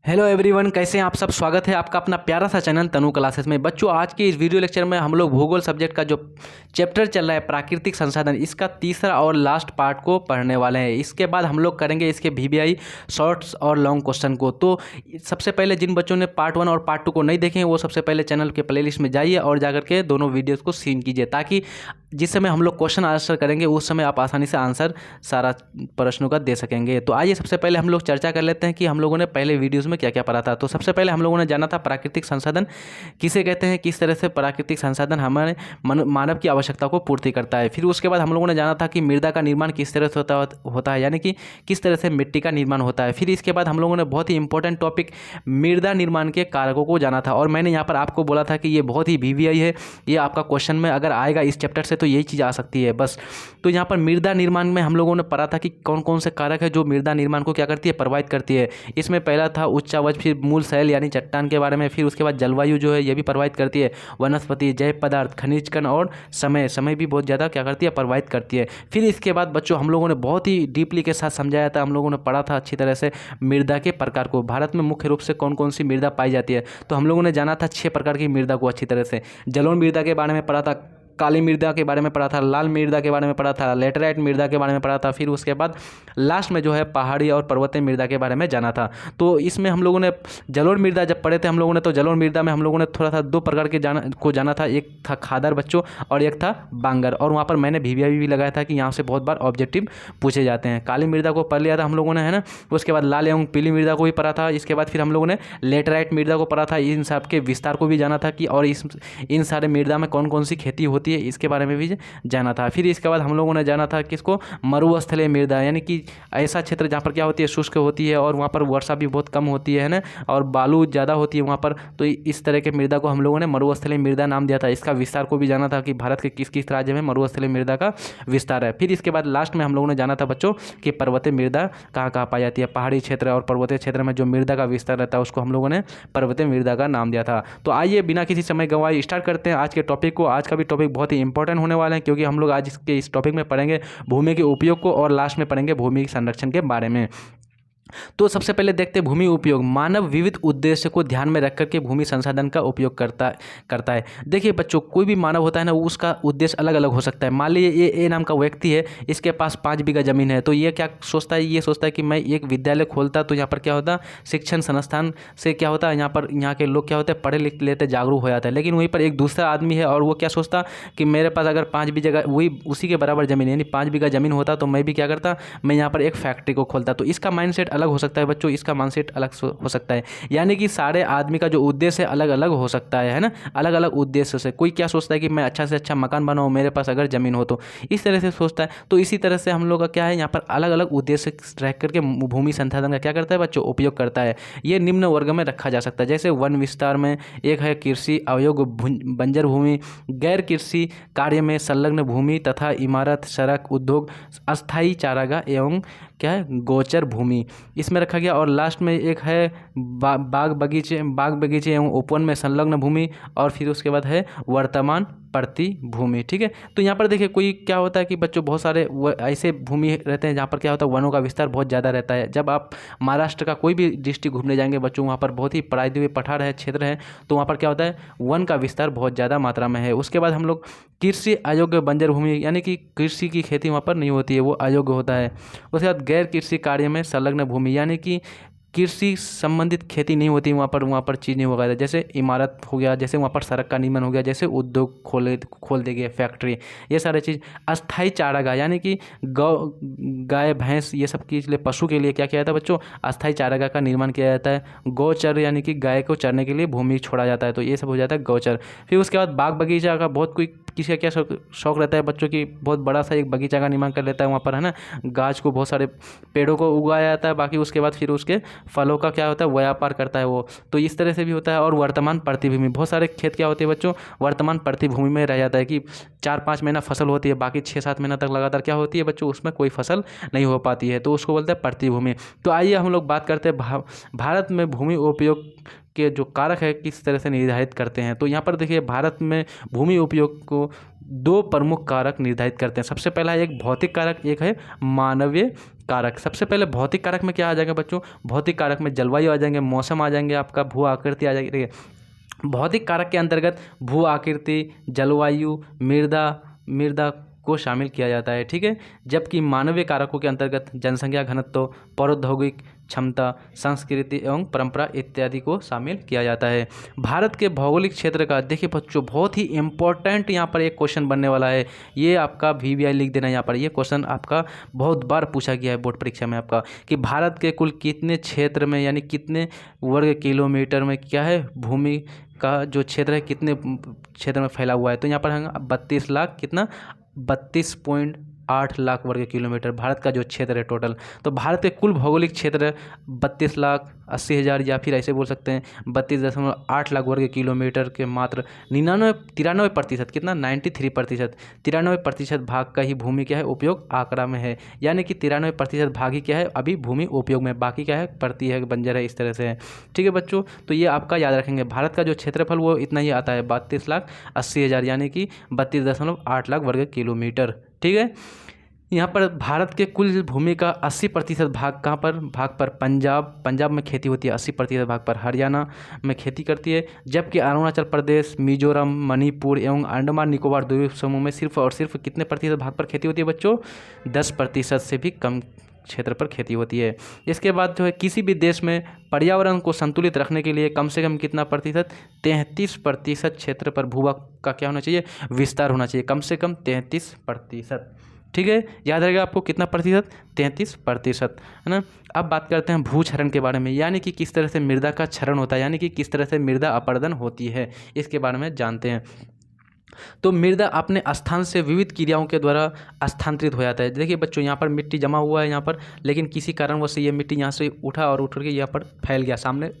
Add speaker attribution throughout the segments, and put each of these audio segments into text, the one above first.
Speaker 1: Hello everyone, कैसे हैं आप सब। स्वागत है आपका अपना प्यारा सा चैनल तनु क्लासेस में। बच्चों, आज के इस वीडियो लेक्चर में हम लोग भूगोल सब्जेक्ट का जो चैप्टर चल रहा है प्राकृतिक संसाधन, इसका तीसरा और लास्ट पार्ट को पढ़ने वाले हैं। इसके बाद हम लोग करेंगे इसके वीवीआई शॉर्ट्स और लॉन्ग क्वेश्चन को। तो सबसे पहले जिन बच्चों ने पार्ट 1 और पार्ट 2 को नहीं देखे हैं वो सबसे पहले चैनल के प्लेलिस्ट में जाइए और जाकर के दोनों वीडियोज़ को सीन कीजिए, ताकि जिस समय हम लोग क्वेश्चन आंसर करेंगे उस समय आप आसानी से आंसर सारा प्रश्नों का दे सकेंगे। तो आइए सबसे पहले हम लोग चर्चा कर लेते हैं कि हम लोगों ने पहले वीडियोस में क्या क्या पढ़ा था। तो सबसे पहले हम लोगों ने जाना था प्राकृतिक संसाधन किसे कहते हैं, किस तरह से प्राकृतिक संसाधन हमारे मानव की आवश्यकता को पूर्ति करता है। फिर उसके बाद हम लोगों ने जाना था कि मृदा का निर्माण किस तरह से होता है, यानी कि किस तरह से मिट्टी का निर्माण होता है। फिर इसके बाद हम लोगों ने बहुत ही इंपॉर्टेंट टॉपिक मृदा निर्माण के कारकों को जाना था, और मैंने यहाँ पर आपको बोला था कि ये बहुत ही वीवीआई है, ये आपका क्वेश्चन में अगर आएगा इस चैप्टर से तो यही चीज़ आ सकती है बस। तो यहाँ पर मृदा निर्माण में हम लोगों ने पढ़ा था कि कौन कौन से कारक है जो मृदा निर्माण को क्या करती है, प्रभावित करती है। इसमें पहला था उच्चावच, फिर मूल शैल यानी चट्टान के बारे में, फिर उसके बाद जलवायु जो है ये भी प्रभावित करती है, वनस्पति, जैव पदार्थ, खनिज कण और समय भी बहुत ज़्यादा क्या करती है, प्रभावित करती है। फिर इसके बाद बच्चों हम लोगों ने बहुत ही डीपली के साथ समझाया था, हम लोगों ने पढ़ा था अच्छी तरह से मृदा के प्रकार को। भारत में मुख्य रूप से कौन कौन सी मृदा पाई जाती है, तो हम लोगों ने जाना था 6 प्रकार की मृदा को अच्छी तरह से। जलोढ़ मृदा के बारे में पढ़ा था, काली मृदा के बारे में पढ़ा था, लाल मृदा के बारे में पढ़ा था, लेटराइट मृदा के बारे में पढ़ा था। फिर उसके बाद लास्ट में जो है पहाड़ी और पर्वतीय मृदा के बारे में जाना था। तो इसमें हम लोगों ने जलोढ़ मृदा जब पढ़े थे हम लोगों ने, तो जलोढ़ मृदा में हम लोगों ने थोड़ा सा 2 प्रकार के जाना था। एक था खादर बच्चों और एक था बांगर, और वहाँ पर मैंने वीवीआई भी लगाया था कि यहाँ से बहुत बार ऑब्जेक्टिव पूछे जाते हैं। काली मृदा को पढ़ लिया था हम लोगों ने, है ना। उसके बाद लाल एवं पीली मृदा को भी पढ़ा था। इसके बाद फिर हम लोगों ने लेटराइट मृदा को पढ़ा था। इन सब के विस्तार को भी जाना था कि और इन सारे मृदा में कौन कौन सी खेती होती है इसके बारे में भी जाना था। फिर इसके बाद हम लोगों ने जाना था किसको, मरुस्थलीय मृदा, यानी कि ऐसा क्षेत्र जहाँ पर क्या होती है, शुष्क होती है और वहाँ पर वर्षा भी बहुत कम होती है ना, और बालू ज़्यादा होती है वहाँ पर। तो इस तरह के मृदा को हम लोगों ने मरुस्थलीय मृदा नाम दिया था। इसका विस्तार को भी जाना था कि भारत के किस किस राज्य में मरुस्थलीय मृदा का विस्तार है। फिर इसके बाद लास्ट में हम लोगों ने जाना था बच्चों कि पर्वतीय मृदा कहाँ कहाँ पाई जाती है। पहाड़ी क्षेत्र और पर्वतीय क्षेत्र में जो मृदा का विस्तार रहता है उसको हम लोगों ने पर्वतीय मृदा का नाम दिया था। तो आइए बिना किसी समय गंवाए स्टार्ट करते हैं आज के टॉपिक को। आज का भी टॉपिक बहुत ही इंपॉर्टेंट होने वाले हैं, क्योंकि हम लोग आज इस टॉपिक में पढ़ेंगे भूमि के उपयोग को और लास्ट में पढ़ेंगे भूमि संरक्षण के बारे में। तो सबसे पहले देखते हैं भूमि उपयोग। मानव विविध उद्देश्य को ध्यान में रख करके भूमि संसाधन का उपयोग करता है। देखिए बच्चों, कोई भी मानव होता है ना, उसका उद्देश्य अलग अलग हो सकता है। मान लीजिए ए नाम का व्यक्ति है, इसके पास 5 बीघा जमीन है, तो ये क्या सोचता है, ये सोचता है कि मैं एक विद्यालय खोलता तो यहाँ पर क्या होता, शिक्षण संस्थान से क्या होता है, यहाँ के लोग क्या होते हैं, पढ़े लिख लेते, जागरूक हो जाता है। लेकिन वहीं पर एक दूसरा आदमी है और वो क्या सोचता कि मेरे पास अगर 5 बीघा वही उसी के बराबर जमीन यानी 5 बीघा जमीन होता तो मैं भी क्या करता, मैं यहाँ पर एक फैक्ट्री को खोलता। तो इसका माइंडसेट अलग हो सकता है बच्चों, इसका माइंडसेट अलग हो सकता है। यानी कि सारे आदमी का जो उद्देश्य है अलग अलग हो सकता है ना, अलग अलग उद्देश्य से। कोई क्या सोचता है कि मैं अच्छा से अच्छा मकान बनाऊं, मेरे पास अगर जमीन हो तो, इस तरह से सोचता है। तो इसी तरह से हम लोग का क्या है, यहाँ पर अलग अलग उद्देश्य रख करके भूमि संसाधन का क्या करता है बच्चों, उपयोग करता है। ये निम्न वर्ग में रखा जा सकता है। जैसे वन विस्तार में एक है कृषि अयोग्य बंजर भूमि, गैर कृषि कार्य में संलग्न भूमि तथा इमारत, सड़क, उद्योग, अस्थायी चारागाह एवं क्या है, गोचर भूमि, इसमें रखा गया। और लास्ट में एक है बाग बगीचे एवं उपवन में संलग्न भूमि, और फिर उसके बाद है वर्तमान प्रति भूमि। ठीक है, तो यहाँ पर देखिए कोई क्या होता है कि बच्चों बहुत सारे ऐसे भूमि रहते हैं जहाँ पर क्या होता है, वनों का विस्तार बहुत ज़्यादा रहता है। जब आप महाराष्ट्र का कोई भी डिस्ट्रिक्ट घूमने जाएंगे बच्चों, वहाँ पर बहुत ही पढ़ाई हुए पठार है, क्षेत्र है, तो वहाँ पर क्या होता है, वन का विस्तार बहुत ज़्यादा मात्रा में है। उसके बाद हम लोग कृषि अयोग्य बंजर भूमि, यानी कि कृषि की खेती वहाँ पर नहीं होती है, वो अयोग्य होता है। उसके बाद गैर कृषि कार्य में संलग्न भूमि, यानी कि कृषि संबंधित खेती नहीं होती वहाँ पर चीज़ नहीं होगा, जैसे इमारत हो गया, जैसे वहाँ पर सड़क का निर्माण हो गया, जैसे उद्योग खोल देंगे फैक्ट्री, ये सारे चीज़। अस्थाई चारागाह, यानी कि गौ गाय भैंस ये सब के लिए, पशु के लिए क्या किया जाता है बच्चों, अस्थाई चारागाह का निर्माण किया जाता है। गौचर, यानी कि गाय को चरने के लिए भूमि छोड़ा जाता है, तो ये सब हो जाता है गौचर। फिर उसके बाद बाग बगीचा का बहुत कोई किसी का क्या शौक रहता है बच्चों की, बहुत बड़ा सा एक बगीचा का निर्माण कर लेता है वहाँ पर, है ना। गाछ को, बहुत सारे पेड़ों को उगाया जाता है, बाकी उसके बाद फिर उसके फलों का क्या होता है, व्यापार करता है वो। तो इस तरह से भी होता है। और वर्तमान प्रतिभूमि, बहुत सारे खेत क्या होते हैं बच्चों, वर्तमान प्रतिभूमि में रह जाता है कि 4-5 महीना फसल होती है, बाकी 6-7 महीना तक लगातार क्या होती है बच्चों, उसमें कोई फसल नहीं हो पाती है, तो उसको बोलते हैं प्रतिभूमि। तो आइए हम लोग बात करते हैं भारत में भूमि उपयोग के जो कारक है किस तरह से निर्धारित करते हैं। तो यहाँ पर देखिए भारत में भूमि उपयोग को 2 प्रमुख कारक निर्धारित करते हैं। सबसे पहला है एक भौतिक कारक, एक है मानवीय कारक। सबसे पहले भौतिक कारक में क्या आ जाएगा बच्चों, भौतिक कारक में जलवायु आ जाएंगे, मौसम आ जाएंगे, आपका भू आकृति आ जाएगी। ठीक है, भौतिक कारक के अंतर्गत भू आकृति, जलवायु, मृदा को शामिल किया जाता है। ठीक है, जबकि मानवीय कारकों के अंतर्गत जनसंख्या घनत्व, प्रौद्योगिक क्षमता, संस्कृति एवं परंपरा इत्यादि को शामिल किया जाता है। भारत के भौगोलिक क्षेत्र का देखिए बच्चों, बहुत ही इंपॉर्टेंट यहाँ पर एक क्वेश्चन बनने वाला है। ये आपका VVI लिख देना यहाँ पर। ये क्वेश्चन आपका बहुत बार पूछा गया है बोर्ड परीक्षा में आपका, कि भारत के कुल कितने क्षेत्र में यानी कितने वर्ग किलोमीटर में क्या है भूमि का जो क्षेत्र है, कितने क्षेत्र में फैला हुआ है। तो यहाँ पर हम 32 लाख कितना 32.8 लाख वर्ग किलोमीटर भारत का जो क्षेत्र है टोटल। तो भारत के कुल भौगोलिक क्षेत्र 32,80,000 या फिर ऐसे बोल सकते हैं 32.8 लाख वर्ग किलोमीटर के मात्र 93% कितना 93%, 93% भाग का ही भूमि क्या है उपयोग आंकड़ा में है। यानी कि 93% भाग ही क्या है अभी भूमि उपयोग में, बाकी क्या है परती है, बंजर है, इस तरह से है। ठीक है बच्चों, तो ये आपका याद रखेंगे। भारत का जो क्षेत्रफल वो इतना ही आता है 32,80,000 यानी कि 32.8 लाख वर्ग किलोमीटर। ठीक है, यहाँ पर भारत के कुल भूमि का 80% भाग कहाँ पर, भाग पर पंजाब में खेती होती है, 80% भाग पर हरियाणा में खेती करती है, जबकि अरुणाचल प्रदेश, मिजोरम, मणिपुर एवं अंडमान निकोबार द्वीप समूह में सिर्फ और सिर्फ कितने प्रतिशत भाग पर खेती होती है बच्चों, 10% से भी कम क्षेत्र पर खेती होती है। इसके बाद जो है किसी भी देश में पर्यावरण को संतुलित रखने के लिए कम से कम कितना प्रतिशत, 33% क्षेत्र पर भूभाग का क्या होना चाहिए, विस्तार होना चाहिए, कम से कम 33%। ठीक है, याद रहेगा आपको कितना प्रतिशत, 33%, है ना। अब बात करते हैं भूक्षरण के बारे में, यानी कि किस तरह से मृदा का क्षरण होता है, यानी कि किस तरह से मृदा अपरदन होती है, इसके बारे में जानते हैं। तो मृदा अपने स्थान से विविध क्रियाओं के द्वारा स्थानांतरित हो जाता है। देखिए बच्चों, यहाँ पर मिट्टी जमा हुआ है यहाँ पर, लेकिन किसी कारणवश ये मिट्टी यहाँ से उठा और उठ के यहाँ पर फैल गया, सामने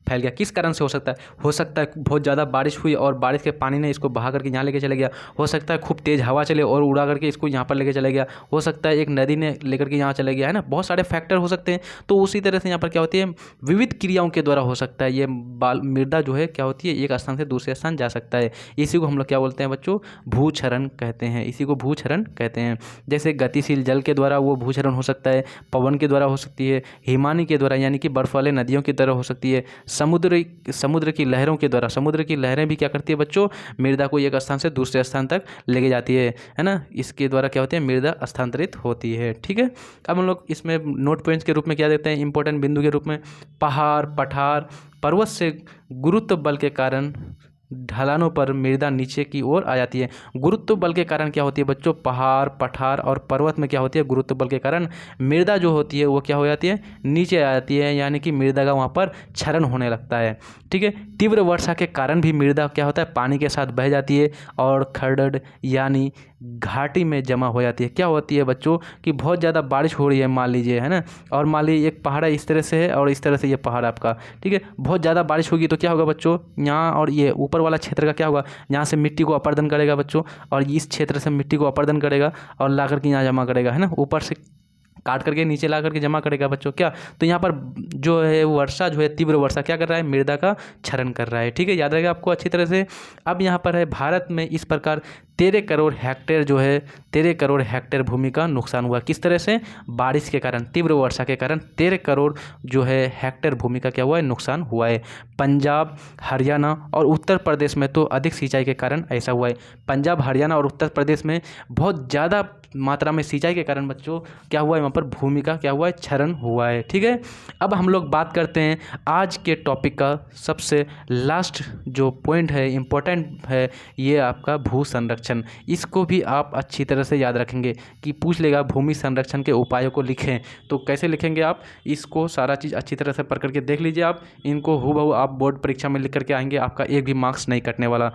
Speaker 1: फैल गया। किस कारण से हो सकता है, हो सकता है बहुत ज़्यादा बारिश हुई और बारिश के पानी ने इसको बहा करके यहाँ लेके चले गया, हो सकता है खूब तेज़ हवा चले और उड़ा करके इसको यहाँ पर लेके चले गया, हो सकता है एक नदी ने लेकर के यहाँ चले गया, है ना। बहुत सारे फैक्टर हो सकते हैं। तो उसी तरह से यहाँ पर क्या होती है, विविध क्रियाओं के द्वारा हो सकता है ये मृदा जो है क्या होती है, एक स्थान से दूसरे स्थान जा सकता है। इसी को हम लोग क्या बोलते हैं बच्चों, भूक्षरण कहते हैं, इसी को भूक्षरण कहते हैं। जैसे गतिशील जल के द्वारा वो भूक्षरण हो सकता है, पवन के द्वारा हो सकती है, हिमानी के द्वारा यानी कि बर्फ वाले नदियों की तरह हो सकती है, समुद्र की लहरों के द्वारा, समुद्र की लहरें भी क्या करती है बच्चों, मृदा को एक स्थान से दूसरे स्थान तक लेके जाती है ना। इसके द्वारा क्या होती है, मृदा स्थानांतरित होती है। ठीक है, अब हम लोग इसमें नोट पॉइंट्स के रूप में क्या देते हैं, इंपॉर्टेंट बिंदु के रूप में, पहाड़ पठार पर्वत से गुरुत्व बल के कारण ढलानों पर मृदा नीचे की ओर आ जाती है। गुरुत्व बल के कारण क्या होती है बच्चों, पहाड़ पठार और पर्वत में क्या होती है, गुरुत्व बल के कारण मृदा जो होती है वो क्या हो जाती है, नीचे आ जाती है, यानी कि मृदा का वहाँ पर क्षरण होने लगता है। ठीक है, तीव्र वर्षा के कारण भी मृदा क्या होता है, पानी के साथ बह जाती है और खरड यानी घाटी में जमा हो जाती है। क्या होती है बच्चों कि बहुत ज़्यादा बारिश हो रही है मान लीजिए, है ना, और मान लीजिए एक पहाड़ इस तरह से है और इस तरह से ये पहाड़ आपका, ठीक है, बहुत ज़्यादा बारिश होगी तो क्या होगा बच्चों, यहाँ और ये ऊपर वाला क्षेत्र का क्या होगा, यहाँ से मिट्टी को अपर्दन करेगा बच्चों, और इस क्षेत्र से मिट्टी को अपर्दन करेगा और ला करके यहाँ जमा करेगा, है ना, ऊपर से काट करके नीचे ला करके जमा करेगा बच्चों। क्या, तो यहाँ पर जो है वर्षा जो है, तीव्र वर्षा क्या कर रहा है, मृदा का क्षरण कर रहा है। ठीक है, याद रहेगा आपको अच्छी तरह से। अब यहाँ पर है भारत में इस प्रकार 13 करोड़ हेक्टेयर जो है, 13 करोड़ हेक्टेयर भूमि का नुकसान हुआ। किस तरह से, बारिश के कारण, तीव्र वर्षा के कारण 13 करोड़ जो है हेक्टेयर भूमि का क्या हुआ है, नुकसान हुआ है। पंजाब, हरियाणा और उत्तर प्रदेश में तो अधिक सिंचाई के कारण ऐसा हुआ है। पंजाब, हरियाणा और उत्तर प्रदेश में बहुत ज़्यादा मात्रा में सिंचाई के कारण बच्चों क्या हुआ है, वहाँ पर भूमि का क्या हुआ है, क्षरण हुआ है। ठीक है, अब हम लोग बात करते हैं आज के टॉपिक का सबसे लास्ट जो पॉइंट है, इम्पोर्टेंट है, ये आपका भू संरक्षण। इसको भी आप अच्छी तरह से याद रखेंगे कि पूछ लेगा भूमि संरक्षण के उपायों को लिखें, तो कैसे लिखेंगे आप, इसको सारा चीज़ अच्छी तरह से पढ़ करके देख लीजिए आप। इनको हूबहू आप बोर्ड परीक्षा में लिख करके आएंगे, आपका एक भी मार्क्स नहीं कटने वाला।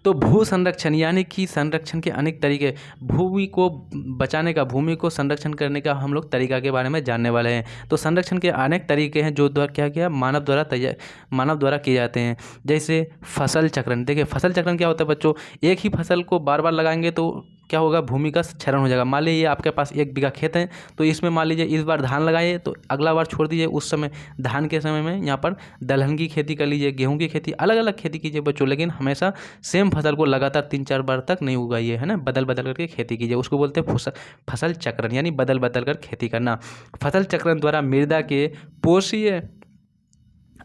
Speaker 1: तो भू संरक्षण यानी कि संरक्षण के अनेक तरीके, भूमि को बचाने का, भूमि को संरक्षण करने का हम लोग तरीका के बारे में जानने वाले हैं। तो संरक्षण के अनेक तरीके हैं जो क्या किया मानव द्वारा किए जाते हैं। जैसे फसल चक्रण। देखिए फसल चक्रण क्या होता है बच्चों, एक ही फसल को बार बार लगाएंगे तो क्या होगा, भूमि का क्षरण हो जाएगा। मान लीजिए आपके पास 1 बीघा खेत है, तो इसमें मान लीजिए इस बार धान लगाइए, तो अगला बार छोड़ दीजिए, उस समय धान के समय में यहाँ पर दलहन की खेती कर लीजिए, गेहूं की खेती, अलग अलग खेती कीजिए बच्चों, लेकिन हमेशा सेम फसल को लगातार 3-4 बार तक नहीं उगाइए, है ना, बदल बदल करके खेती कीजिए। उसको बोलते हैं फसल चक्रण, यानी बदल बदल कर खेती करना। फसल चक्रण द्वारा मृदा के पोषीय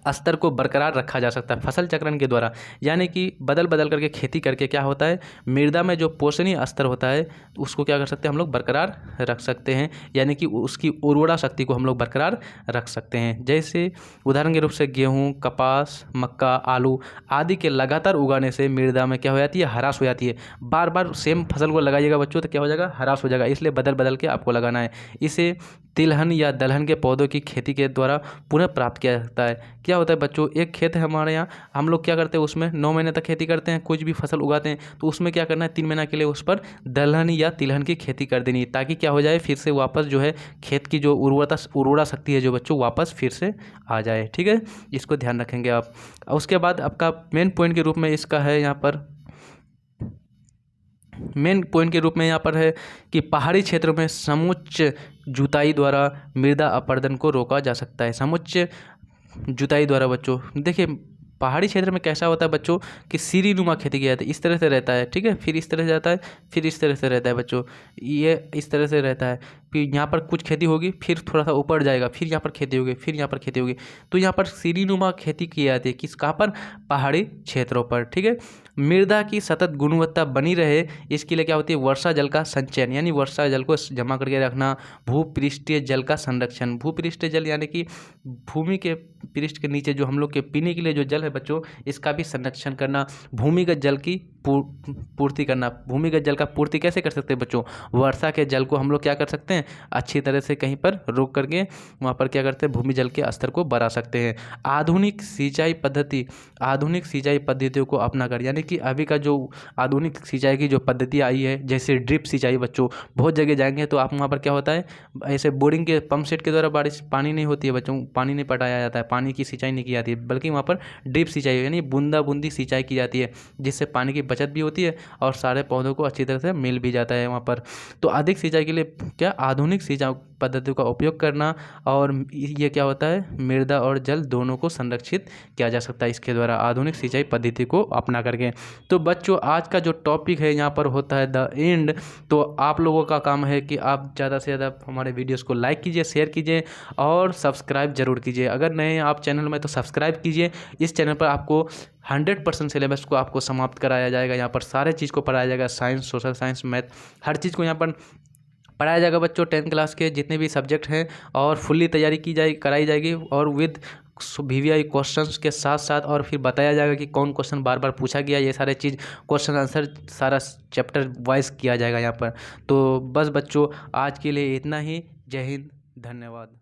Speaker 1: स्तर को बरकरार रखा जा सकता है फसल चक्रण के द्वारा, यानी कि बदल बदल करके खेती करके क्या होता है, मृदा में जो पोषणीय स्तर होता है उसको क्या कर सकते हैं हम लोग, बरकरार रख सकते हैं, यानी कि उसकी उर्वरा शक्ति को हम लोग बरकरार रख सकते हैं। जैसे उदाहरण के रूप से गेहूँ, कपास, मक्का, आलू आदि के लगातार उगाने से मृदा में क्या हो जाती है, हरास हो जाती है। बार बार सेम फसल को लगाइएगा बच्चों तो क्या हो जाएगा, हरास हो जाएगा, इसलिए बदल बदल के आपको लगाना है। इसे तिलहन या दलहन के पौधों की खेती के द्वारा पुनः प्राप्त किया जाता है। क्या होता है बच्चों, एक खेत है हमारे यहाँ, हम लोग क्या करते हैं उसमें 9 महीने तक खेती करते हैं, कुछ भी फसल उगाते हैं, तो उसमें क्या करना है, 3 महीना के लिए उस पर दलहन या तिलहन की खेती कर देनी है, ताकि क्या हो जाए, फिर से वापस जो है खेत की जो उर्वरा शक्ति है जो बच्चों वापस फिर से आ जाए। ठीक है, इसको ध्यान रखेंगे आप। उसके बाद आपका मेन पॉइंट के रूप में इसका है यहाँ पर, मेन पॉइंट के रूप में यहाँ पर है कि पहाड़ी क्षेत्रों में समुच्च जुताई द्वारा मृदा अपरदन को रोका जा सकता है। समुच्च जुताई द्वारा बच्चों देखिए, पहाड़ी क्षेत्र में कैसा होता है बच्चों कि सीढ़ीनुमा खेती किया जाता है, इस तरह से रहता है, ठीक है, फिर इस तरह से जाता है, फिर इस तरह से रहता है बच्चों, ये इस तरह से रहता है, फिर यहाँ पर कुछ खेती होगी, फिर थोड़ा सा ऊपर जाएगा, फिर यहाँ पर खेती होगी, फिर यहाँ पर खेती होगी, तो यहाँ पर सीढ़ीनुमा खेती की जाती है, किस कहाँ पर, पहाड़ी क्षेत्रों पर। ठीक है, मृदा की सतत गुणवत्ता बनी रहे इसके लिए क्या होती है, वर्षा जल का संचयन, यानी वर्षा जल को जमा करके रखना, भूपृष्ठीय जल का संरक्षण। भूपृष्ठीय जल यानी कि भूमि के पृष्ठ के नीचे जो हम लोग के पीने के लिए जो जल है बच्चों, इसका भी संरक्षण करना, भूमिगत जल की पूर्ति करना। भूमिगत जल का पूर्ति कैसे कर सकते हैं बच्चों, वर्षा के जल को हम लोग क्या कर सकते हैं, अच्छी तरह से कहीं पर रोक करके वहाँ पर क्या करते हैं, भूमि जल के स्तर को बढ़ा सकते हैं। आधुनिक सिंचाई पद्धतियों को अपना कर, यानी कि अभी का जो आधुनिक सिंचाई की जो पद्धति आई है, जैसे ड्रिप सिंचाई बच्चों, बहुत जगह जाएंगे तो आप वहाँ पर क्या होता है, ऐसे बोरिंग के पंप सेट के द्वारा बारिश पानी नहीं होती है बच्चों, पानी नहीं पटाया जाता है, पानी की सिंचाई नहीं की जाती है, बल्कि वहाँ पर ड्रिप सिंचाई यानी बूंदा बूंदी सिंचाई की जाती है, जिससे पानी की बचत भी होती है और सारे पौधों को अच्छी तरह से मिल भी जाता है वहाँ पर। तो अधिक सिंचाई के लिए क्या, आधुनिक सिंचाई पद्धतियों का उपयोग करना, और ये क्या होता है, मृदा और जल दोनों को संरक्षित किया जा सकता है इसके द्वारा, आधुनिक सिंचाई पद्धति को अपना करके। तो बच्चों आज का जो टॉपिक है यहाँ पर होता है द एंड। तो आप लोगों का काम है कि आप ज़्यादा से ज़्यादा हमारे वीडियोस को लाइक कीजिए, शेयर कीजिए और सब्सक्राइब जरूर कीजिए। अगर नए हैं आप चैनल में तो सब्सक्राइब कीजिए। इस चैनल पर आपको 100% सिलेबस को आपको समाप्त कराया जाएगा। यहाँ पर सारे चीज़ को पढ़ाया जाएगा, साइंस, सोशल साइंस, मैथ, हर चीज़ को यहाँ पर पढ़ाया जाएगा बच्चों। 10th क्लास के जितने भी सब्जेक्ट हैं और फुल्ली तैयारी कराई जाएगी, और विद VVI क्वेश्चंस के साथ साथ, और फिर बताया जाएगा कि कौन क्वेश्चन बार बार पूछा गया, ये सारे चीज़ क्वेश्चन आंसर सारा चैप्टर वाइज किया जाएगा यहाँ पर। तो बस बच्चों आज के लिए इतना ही। जय हिंद, धन्यवाद।